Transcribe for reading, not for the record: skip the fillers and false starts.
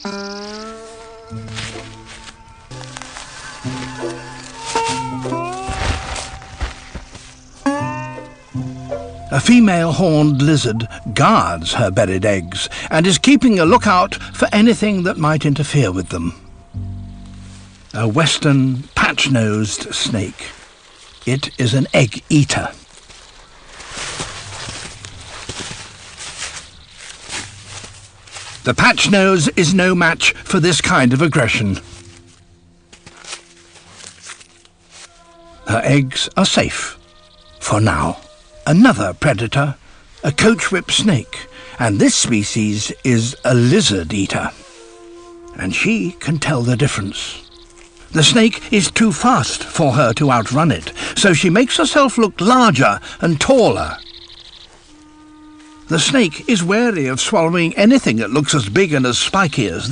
A female horned lizard guards her buried eggs and is keeping a lookout for anything that might interfere with them. A western patch-nosed snake. It is an egg-eater. The patch-nose is no match for this kind of aggression. Her eggs are safe, for now. Another predator, a coach-whip snake, and this species is a lizard-eater. And she can tell the difference. The snake is too fast for her to outrun it, so she makes herself look larger and taller. The snake is wary of swallowing anything that looks as big and as spiky as